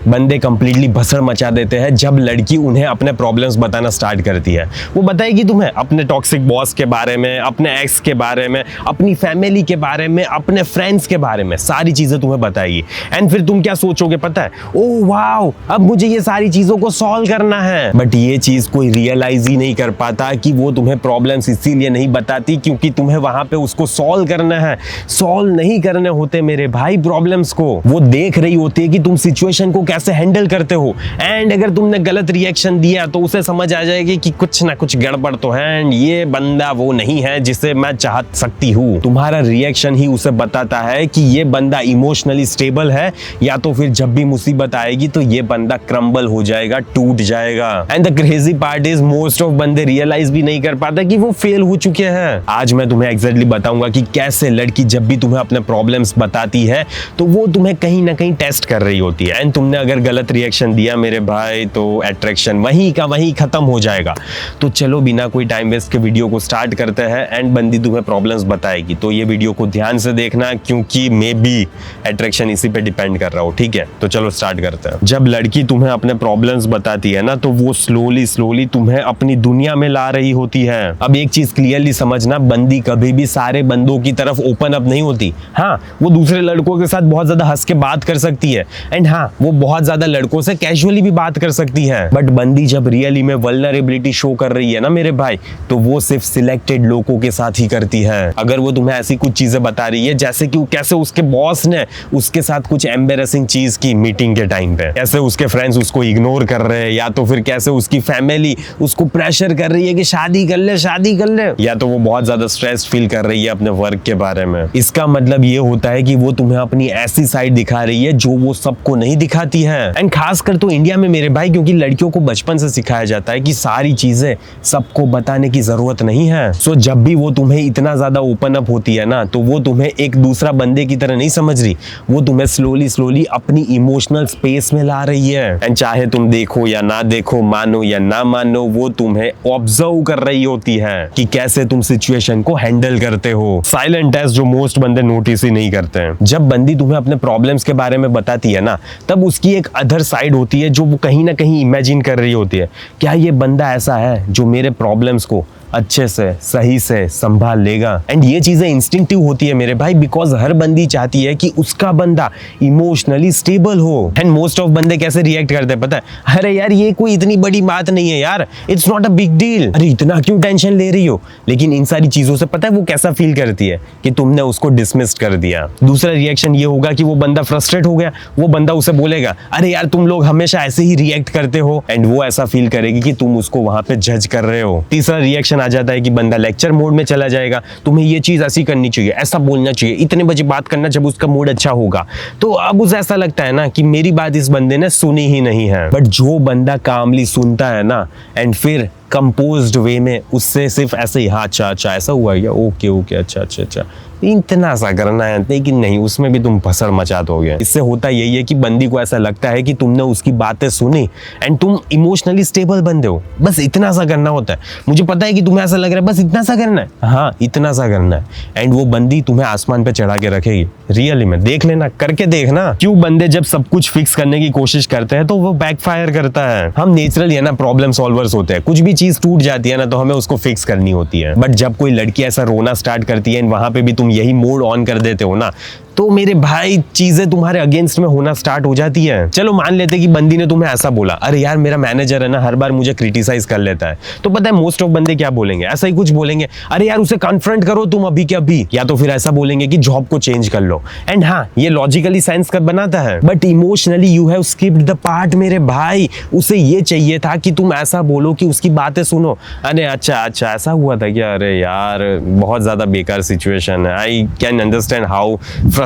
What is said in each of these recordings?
बंदे कंप्लीटली भसड़ मचा देते हैं जब लड़की उन्हें अपने प्रॉब्लम्स बताना स्टार्ट करती है। वो बताएगी तुम्हें अपने टॉक्सिक बॉस के बारे में, अपने एक्स के बारे में, अपनी फैमिली के बारे में, अपने फ्रेंड्स के बारे में, सारी चीजें तुम्हें बताएगी। एंड फिर तुम क्या सोचोगे पता है, ओह वाओ, अब मुझे ये सारी चीजों को सॉल्व करना है। बट ये चीज कोई रियलाइज ही नहीं कर पाता कि वो तुम्हें प्रॉब्लम्स इसीलिए नहीं बताती क्योंकि तुम्हें वहां पे उसको सॉल्व करना है। सॉल्व नहीं करने होते मेरे भाई प्रॉब्लम्स को, वो देख रही होती है कि तुम सिचुएशन को कैसे हैंडल करते हो। एंड अगर तुमने गलत रिएक्शन दिया तो उसे समझ आ जाएगी कि कुछ ना कुछ गड़बड़ तो है एंड ये बंदा वो नहीं है जिसे मैं चाह सकती हूँ। तुम्हारा रिएक्शन ही उसे बताता है कि ये बंदा इमोशनली स्टेबल है या तो फिर जब भी मुसीबत आएगी तो ये बंदा क्रम्बल हो जाएगा, टूट जाएगा। And the crazy part is most of बंदे रियलाइज भी नहीं कर पाते कि वो फेल हो चुके हैं। आज मैं तुम्हें एग्जैक्टली बताऊंगा कि कैसे लड़की जब भी तुम्हें अपने प्रॉब्लम्स बताती है तो वो तुम्हें कहीं ना कहीं टेस्ट कर रही होती है। एंड तुमने अगर गलत रिएक्शन दिया मेरे भाई तो अट्रैक्शन वहीं का वहीं खत्म हो जाएगा। तो चलो बिना कोई टाइम वेस्ट के वीडियो को स्टार्ट करते हैं। एंड बंदी तुम्हें प्रॉब्लम्स बताएगी तो ये वीडियो को ध्यान से देखना क्योंकि मे बी अट्रैक्शन इसी पे डिपेंड कर रहा हो, ठीक है। तो चलो स्टार्ट करते हैं। जब लड़की तुम्हें अपने प्रॉब्लम्स बताती है ना तो वो स्लोली तुम्हें अपनी दुनिया में ला रही होती है। अब एक चीज क्लियरली समझना, बंदी कभी भी सारे बंदों की तरफ ओपन अप नहीं होती। हाँ, वो दूसरे लड़कों के साथ बहुत ज्यादा हंस के बात कर सकती है एंड हाँ, वो बहुत ज्यादा लड़कों से कैजुअली भी बात कर सकती है। बट बंदी जब रियली में वल्नरेबिलिटी शो कर रही है ना मेरे भाई, तो वो सिर्फ सिलेक्टेड लोगों के साथ ही करती है। अगर वो तुम्हें ऐसी कुछ चीजें बता रही है जैसे कि कैसे उसके बॉस ने उसके साथ कुछ एम्बेरसिंग चीज की मीटिंग के टाइम पे, कैसे उसके फ्रेंड्स उसको इग्नोर कर रहे हैं, या तो फिर कैसे उसकी फैमिली उसको प्रेशर कर रही है कि शादी कर ले, या तो वो बहुत ज्यादा स्ट्रेस फील कर रही है अपने वर्क के बारे में, इसका मतलब ये होता है कि वो तुम्हें अपनी ऐसी साइड दिखा रही है जो वो सबको नहीं दिखाती है। एंड खासकर तो इंडिया में मेरे भाई, क्योंकि लड़कियों को बचपन से सिखाया जाता है कि सारी चीजें सबको बताने की जरूरत नहीं है। सो जब भी वो तुम्हें इतना ज्यादा ओपन अप होती है ना तो वो तुम्हें एक दूसरा बंदे की तरह नहीं समझ रही, वो तुम्हें स्लोली अपनी इमोशनल स्पेस में ला रही है। एंड चाहे तुम देखो या ना देखो, मानो या ना मानो, वो तुम्हें ऑब्जर्व कर रही होती है कि कैसे तुम सिचुएशन को हैंडल करते हो। साइलेंट टेस्ट जो मोस्ट बंदे नोटिस ही नहीं करते हैं। जब बंदी तुम्हें अपने प्रॉब्लम्स के बारे में बताती है ना तब उसकी एक अदर साइड होती है जो वो कहीं ना कहीं इमेजिन कर रही होती है, क्या ये बंदा ऐसा है जो मेरे प्रॉब्लम्स को अच्छे से सही से संभाल लेगा। एंड ये चीजें इंस्टिंक्टिव होती है मेरे भाई, बिकॉज हर बंदी चाहती है कि उसका बंदा इमोशनली स्टेबल हो। एंड मोस्ट ऑफ बंदे कैसे रिएक्ट करते हैं पता है, अरे यार ये कोई इतनी बड़ी बात नहीं है यार, it's not a big deal, अरे इतना क्यों टेंशन ले रही हो। लेकिन इन सारी चीजों से पता है वो कैसा फील करती है कि तुमने उसको डिसमिस कर दिया। दूसरा रिएक्शन ये होगा कि वो बंदा फ्रस्ट्रेट हो गया, वो बंदा उसे बोलेगा अरे यार तुम लोग हमेशा ऐसे ही रिएक्ट करते हो, एंड वो ऐसा फील करेगी कि तुम उसको वहां पे जज कर रहे हो। तीसरा रिएक्शन आ जाता है कि बंदा लेक्चर मोड में चला जाएगा, तुम्हें ये चीज ऐसी करनी चाहिए, ऐसा बोलना चाहिए, इतने बजे बात करना जब उसका मूड अच्छा होगा। तो अब उसे ऐसा लगता है ना कि मेरी बात इस बंदे ने सुनी ही नहीं है। बट जो बंदा कामली सुनता है ना एंड फिर कंपोज्ड वे में उससे सिर्फ ऐसे ही, हाँ अच्छा ऐसा हुआ क्या, ओके अच्छा इतना सा करना है, लेकिन नहीं, उसमें भी तुम भसड़ मचा दोगे। इससे होता यही है कि बंदी को ऐसा लगता है कि तुमने उसकी बातें सुनी एंड तुम इमोशनली स्टेबल बंदे हो, बस इतना सा करना होता है। मुझे पता है कि तुम्हें ऐसा लग रहा है बस इतना सा करना है, हाँ इतना सा करना है। एंड वो बंदी तुम्हें आसमान पे चढ़ा के रखेगी। रियली में देख लेना, करके देखना। क्यों बंदे जब सब कुछ फिक्स करने की कोशिश करते हैं तो वो बैकफायर करता है। हम नेचुरली है ना प्रॉब्लम सॉल्वर्स होते हैं, कुछ भी चीज टूट जाती है ना तो हमें उसको फिक्स करनी होती है। बट जब कोई लड़की ऐसा रोना स्टार्ट करती है वहां पे भी तुम यही मोड ऑन कर देते हो ना, तो मेरे भाई चीजें तुम्हारे अगेंस्ट में होना स्टार्ट हो जाती है। चलो मान लेते कि बंदी ने तुम्हें ऐसा बोला, अरे यार मेरा मैनेजर है ना हर बार मुझे क्रिटिसाइज कर लेता है। तो पता है मोस्ट ऑफ बंदे क्या बोलेंगे, ऐसा ही कुछ बोलेंगे, अरे यार उसे कन्फ्रंट करो तुम अभी के अभी, या तो फिर ऐसा बोलेंगे कि जॉब को चेंज कर लो। एंड हाँ, ये लॉजिकली सेंस कर बनाता है, but emotionally you have skipped the part मेरे भाई। उसे ये चाहिए था कि तुम ऐसा बोलो कि उसकी बातें सुनो, अरे अच्छा ऐसा हुआ था क्या, अरे यार बहुत ज्यादा बेकार सिचुएशन है, I can understand how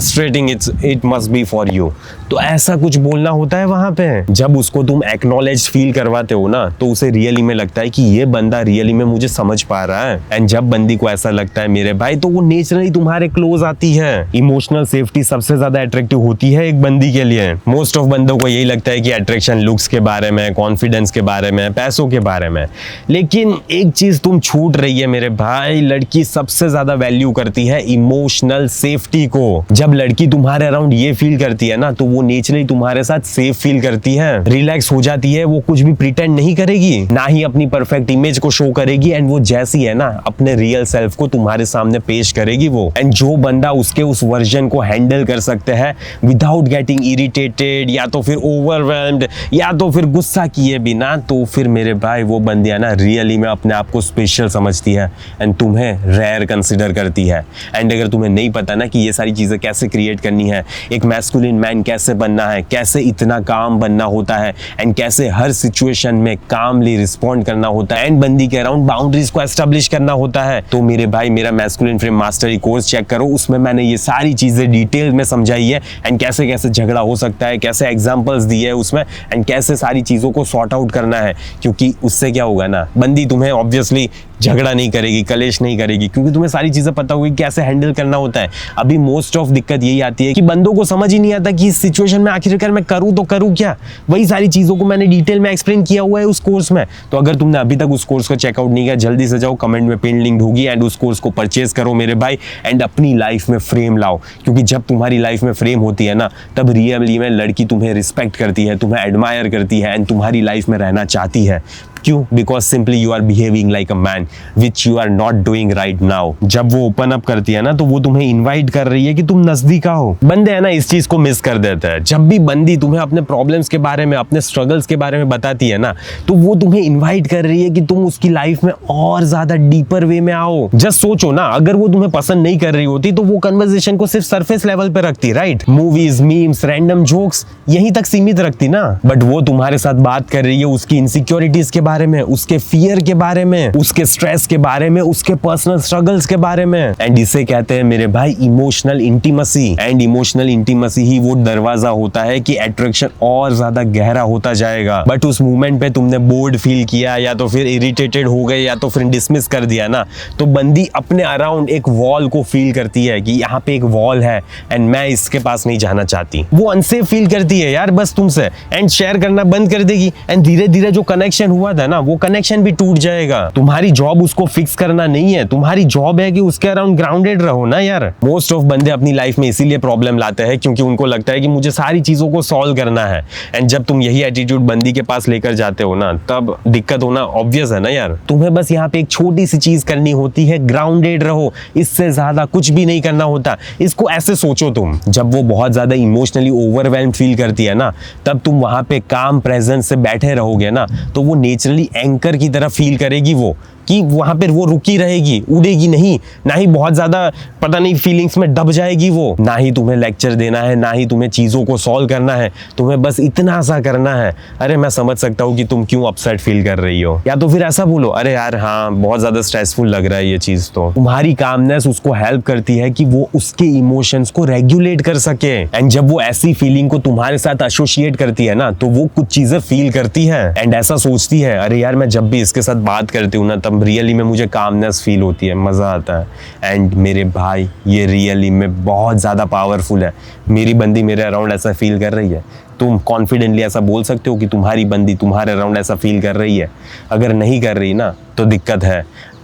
frustrating it must be for you. तो ऐसा कुछ बोलना होता है वहां पे। जब उसको तुम एक्नॉलेज फील करवाते हो ना तो उसे रियली में लगता है कि ये बंदा रियली में मुझे समझ पा रहा है। एंड जब बंदी को ऐसा लगता है मेरे भाई तो वो नेचुरली तुम्हारे क्लोज आती है। इमोशनल सेफ्टी सबसे ज्यादा अट्रैक्टिव होती है एक बंदी के लिए। मोस्ट ऑफ बंदों को यही लगता है कि अट्रैक्शन लुक्स के बारे में, कॉन्फिडेंस के बारे में, पैसों के बारे में। लेकिन एक चीज तुम छूट रही है मेरे भाई, लड़की सबसे ज्यादा वैल्यू करती है इमोशनल सेफ्टी को। जब जब लड़की तुम्हारे अराउंड ये फील करती है ना, तो वो नेचुरली तुम्हारे साथ सेफ फील करती है, रिलैक्स हो जाती है, वो कुछ भी प्रिटेंड नहीं करेगी, ना ही अपनी परफेक्ट इमेज को शो करेगी, एंड वो जैसी है ना अपने रियल सेल्फ को तुम्हारे सामने पेश करेगी वो। एंड जो बंदा उसके उस वर्जन को हैंडल कर सकते हैं विदाउट गेटिंग इरिटेटेड या तो फिर ओवरवेल्म्ड या तो फिर गुस्सा किए बिना, तो फिर मेरे भाई वो बंदियां ना रियली में अपने आप को स्पेशल समझती है एंड तुम्हें रेयर कंसिडर करती है। एंड अगर तुम्हें नहीं पता ना कि ये सारी चीजें कैसे क्रिएट करनी है, एक मैस्कुलिन मैन कैसे बनना है, कैसे इतना काम बनना होता है, एंड कैसे हर सिचुएशन में कामली रिस्पॉन्ड करना होता है, एंड बंदी के अराउंड बाउंड्रीज को एस्टेब्लिश करना होता है, तो मेरे भाई मेरा masculine frame mastery course check करो। उसमें मैंने ये सारी चीजें डिटेल में समझाई है, एंड कैसे कैसे झगड़ा हो सकता है, कैसे एग्जांपल्स दिए है उसमें, एंड कैसे सारी चीजों को सॉर्ट आउट करना है। क्योंकि उससे क्या होगा ना, बंदी तुम्हें ऑब्वियसली झगड़ा नहीं करेगी, कलेश नहीं करेगी, क्योंकि तुम्हें सारी चीजें पता होगी कैसे हैंडल करना होता है। अभी मोस्ट ऑफ दिक्कत यही आती है कि बंदों को समझ ही नहीं आता कि इस सिचुएशन में आखिरकार मैं करूं तो करूं क्या। वही सारी चीजों को मैंने डिटेल में एक्सप्लेन किया हुआ है उस कोर्स में। तो अगर तुमने अभी तक उस कोर्स को चेकआउट नहीं किया, जल्दी से जाओ, कमेंट में पिन लिंक होगी, एंड उस कोर्स को परचेज करो मेरे भाई, एंड अपनी लाइफ में फ्रेम लाओ। क्योंकि जब तुम्हारी लाइफ में फ्रेम होती है ना, तब रियली में लड़की तुम्हें रिस्पेक्ट करती है, तुम्हें एडमायर करती है, एंड तुम्हारी लाइफ में रहना चाहती है। क्यों? Because simply you are behaving like a man which you are not doing right now. जब वो ओपन अप करती है ना, तो वो तुम्हें इनवाइट कर रही है कि तुम नजदीक आओ। बंदे है ना इस चीज को मिस कर देते हैं। जब भी बंदी तुम्हें अपने प्रॉब्लम्स के बारे में, अपने स्ट्रगल्स के बारे में बताती है ना, तो वो तुम्हें इनवाइट कर रही है कि तुम उसकी लाइफ में और ज्यादा डीपर वे में आओ। जस्ट सोचो ना, अगर वो तुम्हें पसंद नहीं कर रही होती तो वो कन्वर्सेशन को सिर्फ सरफेस लेवल पे रखती, right? Movies, memes, random jokes यहीं तक सीमित रखती ना। बट वो तुम्हारे साथ बात कर रही है उसकी इनसिक्योरिटीज के बारे में, उसके फियर के बारे में, उसके स्ट्रेस के बारे में, उसके पर्सनल स्ट्रगल्स के बारे में। एंड इसे कहते हैं मेरे भाई emotional intimacy. And emotional intimacy ही वो दरवाजा होता है कि अट्रैक्शन और ज्यादा गहरा होता जाएगा। बट उस मोमेंट पे तुमने बोर्ड फील किया, या तो फिर इरिटेटेड हो गए, या तो फिर डिसमिस कर दिया ना, तो बंदी अपने अराउंड एक वॉल को फील करती है कि यहाँ पे एक वॉल है एंड मैं इसके पास नहीं जाना चाहती। वो अनसेफ फील करती है यार बस तुमसे, एंड शेयर करना बंद कर देगी। एंड धीरे धीरे जो कनेक्शन हुआ था ना, वो कनेक्शन भी टूट जाएगा। तुम्हारी जॉब उसको फिक्स करना नहीं है, तुम्हारी जॉब है कि उसके अराउंड ग्राउंडेड रहो ना यार। मोस्ट ऑफ बंदे अपनी लाइफ में इसीलिए प्रॉब्लम लाते हैं क्योंकि उनको लगता है कि मुझे सारी चीजों को सॉल्व करना है। एंड जब तुम यही एटीट्यूड बंदी के पास लेकर जाते हो ना, तब दिक्कत होना ऑब्वियस है ना यार। तुम्हें बस यहाँ पे एक छोटी सी चीज करनी होती है, ग्राउंडेड रहो, इससे ज्यादा कुछ भी नहीं करना होता। इसको ऐसे सोचो तुम, जब वो बहुत ज्यादा इमोशनली ओवरवेल्म्ड फील करती है ना, तब तुम वहां पे काम प्रेजेंस से बैठे रहोगे ना, तो वो नेचुरली एंकर की तरह फील करेगी वो, कि वहां पर वो रुकी रहेगी, उड़ेगी नहीं, ना ही बहुत ज्यादा पता नहीं फीलिंग्स में दब जाएगी वो। ना ही तुम्हें लेक्चर देना है, ना ही तुम्हें चीजों को सॉल्व करना है, तुम्हें बस इतना सा करना है, अरे मैं समझ सकता हूँ कि तुम क्यों अपसेट फील कर रही हो। या तो फिर ऐसा बोलो, अरे यार हाँ बहुत ज्यादा स्ट्रेसफुल लग रहा है ये चीज। तो तुम्हारी कामनेस उसको हेल्प करती है कि वो उसके इमोशंस को रेगुलेट कर सके। एंड जब वो ऐसी फीलिंग को तुम्हारे साथ एसोसिएट करती है ना, तो वो कुछ चीजें फील करती है एंड ऐसा सोचती है, अरे यार मैं जब भी इसके साथ बात करती हूँ ना, तब रियली में मुझे कामनेस फील होती है, मजा आता है। एंड मेरे भाई ये रियली में बहुत ज्यादा पावरफुल है। मेरी बंदी मेरे अराउंड ऐसा फील कर रही है। तुम कॉन्फिडेंटली ऐसा बोल सकते हो कि तुम्हारी बंदी तुम्हारे अराउंड ऐसा फील कर रही है? अगर नहीं कर रही ना, तो दिक्कत है।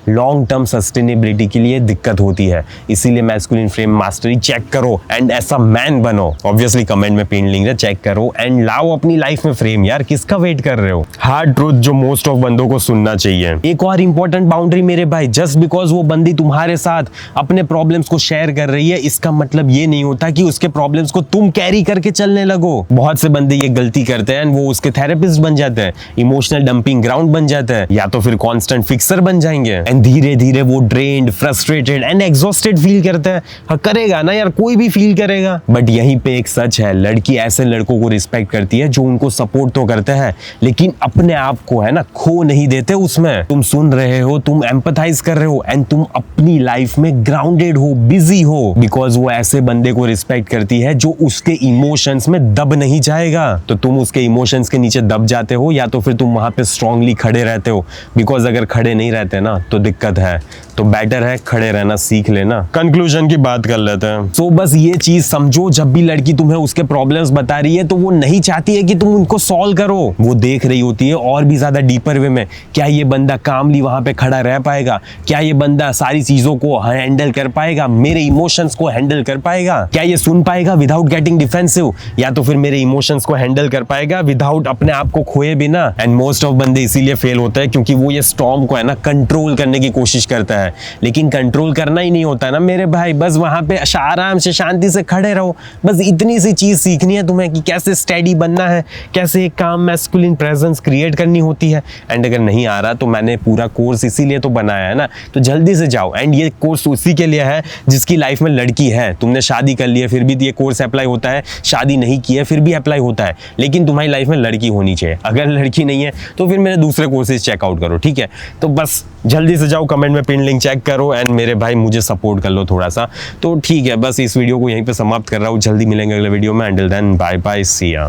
लॉन्ग टर्म सस्टेनेबिलिटी के लिए दिक्कत होती है। इसीलिए मैस्कुलिन फ्रेम मास्टरी चेक करो एंड ऐसा मैन बनो। ऑब्वियसली कमेंट में पिन लिंक है, चेक करो एंड लाओ अपनी लाइफ में फ्रेम। यार किसका वेट कर रहे हो? हार्ड ट्रूथ जो मोस्ट ऑफ बंदों को सुनना चाहिए। एक और इंपॉर्टेंट बाउंड्री मेरे भाई, जस्ट बिकॉज वो बंदी तुम्हारे साथ अपने प्रॉब्लम्स को शेयर कर रही है, इसका मतलब ये नहीं होता कि उसके प्रॉब्लम्स को तुम कैरी करके चलने लगो। बहुत से बंदे ये गलती करते हैं, वो उसके थेरेपिस्ट बन जाते हैं, इमोशनल डंपिंग ग्राउंड बन जाते हैं, या तो फिर कॉन्स्टेंट फिक्सर बन जाएंगे। धीरे धीरे वो drained, frustrated and exhausted feel करता है। हाँ करेगा ना यार, कोई भी फील करेगा। बट यहीं पे एक सच है, लड़की ऐसे लड़कों को रिस्पेक्ट करती है जो उनको सपोर्ट तो करते हैं, लेकिन अपने आप को है ना खो नहीं देते उसमें। तुम सुन रहे हो, तुम एम्पथाइज कर रहे हो एंड तुम अपनी लाइफ में ग्राउंडेड हो, बिजी हो, बिकॉज वो ऐसे बंदे को रिस्पेक्ट करती है जो उसके इमोशंस में दब नहीं जाएगा। तो तुम उसके इमोशंस के नीचे दब जाते हो, या तो फिर तुम वहां पे स्ट्रांगली खड़े रहते हो, बिकॉज अगर खड़े नहीं रहते ना, तो दिक्कत है तो बेटर है खड़े रहना सीख लेना। कंक्लूजन की बात कर लेते हैं। तो बस ये चीज समझो, जब भी लड़की तुम्हें उसके प्रॉब्लम्स बता रही है तो वो नहीं चाहती है कि तुम उनको सॉल्व करो, वो देख रही होती है और भी ज्यादा डीपर वे में, क्या ये बंदा कामली वहां पे खड़ा रह पाएगा, क्या ये बंदा सारी चीजों को हैंडल कर पाएगा, मेरे इमोशंस को हैंडल कर पाएगा, क्या ये सुन पाएगा विदाउट गेटिंग डिफेंसिव, या तो फिर मेरे इमोशंस को हैंडल कर पाएगा विदाउट अपने आप को खोए बिना। एंड मोस्ट ऑफ बंदे इसीलिए फेल होते हैं क्योंकि वो ये स्टॉर्म को है ना कंट्रोल करने की कोशिश करता है, लेकिन कंट्रोल करना ही नहीं होता ना मेरे भाई, बस वहां पे आराम से शांति से खड़े रहो। बस इतनी सी चीज सीखनी है तुम्हें कि कैसे स्टेडी बनना है, कैसे एक काम मैस्कुलिन प्रेजेंस क्रिएट करनी होती है। एंड अगर नहीं आ रहा तो मैंने पूरा कोर्स इसीलिए तो बनाया है ना, तो जल्दी से जाओ। एंड ये कोर्स उसी के लिए है जिसकी लाइफ में लड़की है, तुमने शादी कर ली है फिर भी ये कोर्स अप्लाई होता है, शादी नहीं की है फिर भी अप्लाई होता है, लेकिन तुम्हारी लाइफ में लड़की होनी चाहिए। अगर लड़की नहीं है तो फिर मेरे दूसरे कोर्सेज चेकआउट करो, ठीक है। तो बस जल्दी से जाओ, कमेंट में पिन लिंक चेक करो एंड मेरे भाई मुझे सपोर्ट कर लो थोड़ा सा। तो ठीक है, बस इस वीडियो को यहीं पे समाप्त कर रहा हूँ, जल्दी मिलेंगे अगले वीडियो में। अंटिल देन बाय बाय, सी या।